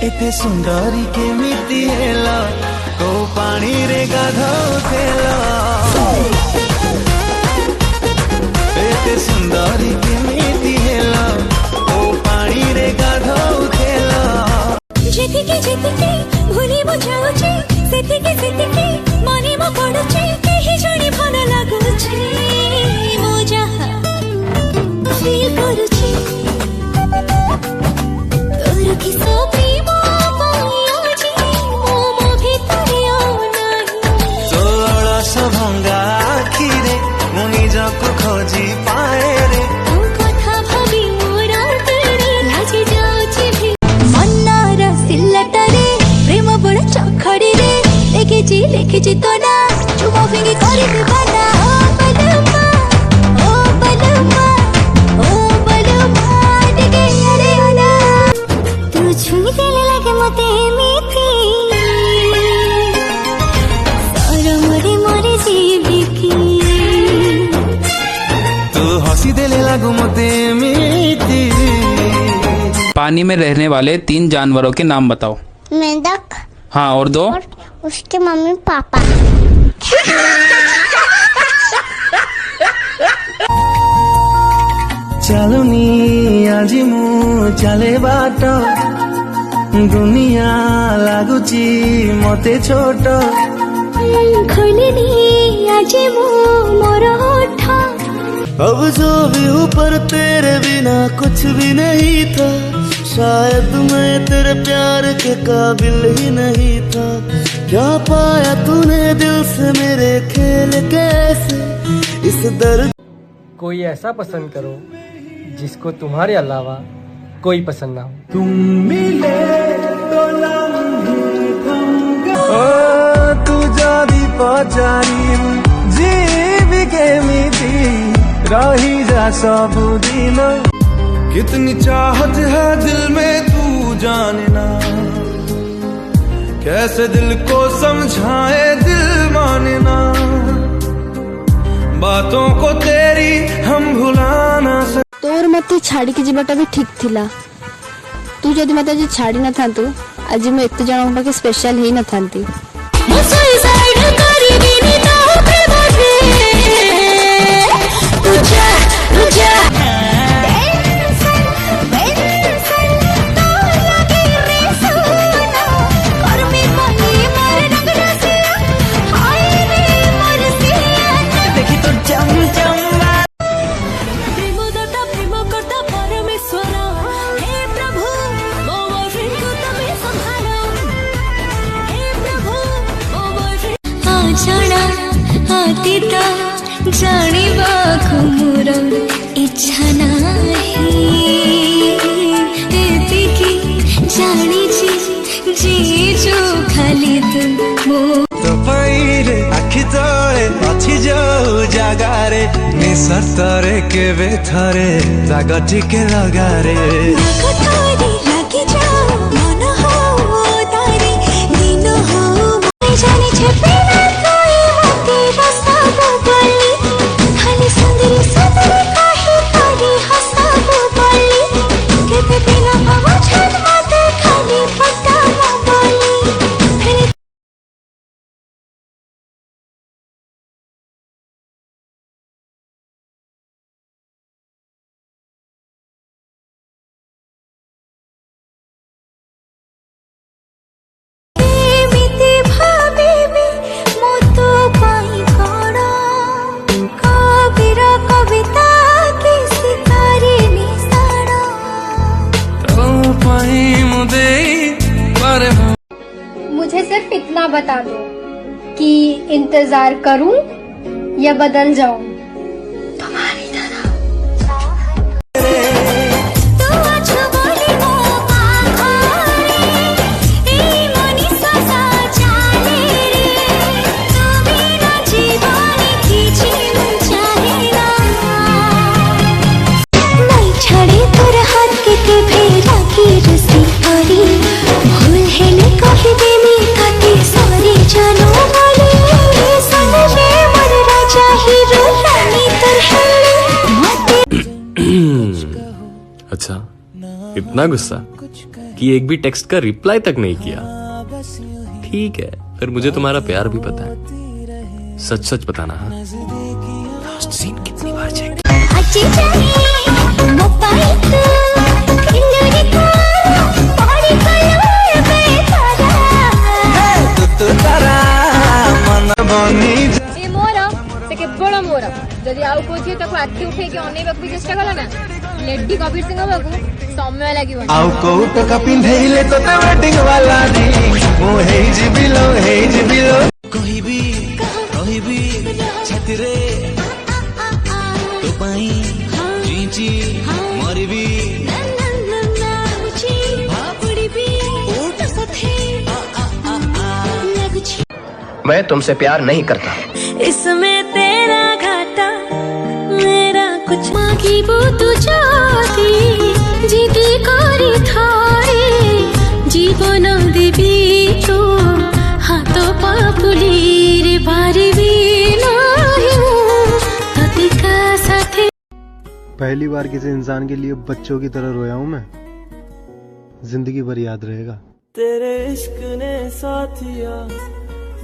एते सुंदरी केमिति हेला को पानी रे गाधौथेला एते सुंदरी केमिति हेला को पानी रे गाधौथेला जेतिके जेतिके भूली बुझाउछि सेतिके सेतिके मने म पडुछि केही जणी भन लागुछि मो जहा फील करुछि तोर कि सोपी भंगा आखिरे मुनि जाको खोजी पाए रे कथा भाबी मोरा तेरे लाजी जाउछि भी मन्नार सिलटरे प्रेम बड़ चखड़ी रे लेखिछि तो ना चुमो फिंगी करि दीवाना ओ बलमा डिगे अरे आना तू छुई देले लागे मते मीठी पानी में रहने वाले 3 जानवरों के नाम बताओ। मेंढक। हाँ, और 2? और उसके मम्मी पापा। चलुनी आजी मु चले बाट दुनिया लागुची मते छोट खोलिनी आजी मु मोर होठ अब जो भी ऊपर तेरे बिना कुछ भी नहीं था शायद मैं तेरे प्यार के काबिल ही नहीं था क्या पाया तूने दिल से मेरे खेल कैसे इस दर्द कोई ऐसा पसंद करो जिसको तुम्हारे अलावा कोई पसंद ना हो। तुम मिले तो तू जादी पचारी जीव के मिटी रही जा सब दिन कितनी चाहत है दिल में तू जानना कैसे दिल को समझाए दिल मानना बातों को तेरी हम भुलाना तोर मते छाड़ी के जीवाटा भी ठीक थिला तू जदि मते आज छाड़ी न थांतु आज मैं एते जण पाके स्पेशल हेई न थांती जानिबा मोर इच्छा नाही एतिकी जानिछि जे जो खाली तुम तो पाइरे आखि तले अछि जो जागारे निसर्तरे केबे थरे जागा टिके लगारे लागी जाओ मन हो तारे दिन हो जाने छे मुझे सिर्फ इतना बता दो कि इंतजार करूं या बदल जाऊं तुम्हारी तरह। अच्छा, इतना गुस्सा? कि एक भी टेक्स्ट का रिप्लाई तक नहीं किया। ठीक है, फिर मुझे तुम्हारा प्यार भी पता है। सच सच बताना। हाँ, लास्ट सीन कितनी बार चेक? କେବଳ ମୋର ଯଦି ଆଉ କୋଉ ଝିଅ ତାକୁ ଆଖି ଉଠେଇକି ଅନେଇବାକୁ ବି ଚେଷ୍ଟା କଲା ନା, ଲେଡି କବିର ସିଂ ହବାକୁ ସମୟ ଲାଗିବନି। ଆଉ କୋଉ ଟକା ପିନ୍ଧେଇଲେ ତତେ ୱେଡିଂ ବାଲା ରିଙ୍ଗ ମୁଁ ହେଇଯିବିଲୋ କହିବି ଛାତିରେ ତୋ ପାଇଁ ଚିଞ୍ଚି ମରିବି मैं तुमसे प्यार नहीं करता। इसमें तेरा घाटा मेरा कुछ मागी वो तू जाती जीती करी थाए जीवन देवी तो हाथ पापुली रे बारी भी नहीं तते का साथे। पहली बार किसी इंसान के लिए बच्चों की तरह रोया हूँ मैं, जिंदगी भर याद रहेगा। तेरे इश्क ने साथिया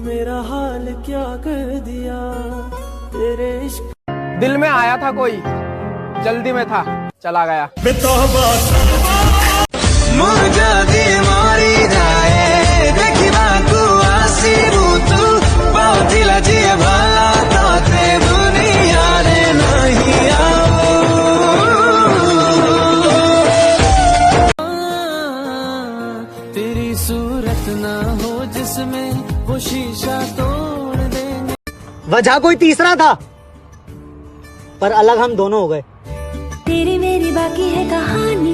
मेरा हाल क्या कर दिया, तेरे इश्क दिल में आया था कोई, जल्दी में था, चला गया। मारी जाए देखिबा तू आसीबू तू बहुतिला जिए भला तोते दुनिया रे नहीं तेरी सूरत ना हो जिसमें वो शीशा तोड़ देंगे। वजह कोई तीसरा था पर अलग हम दोनों हो गए। तेरी मेरी बाकी है कहानी।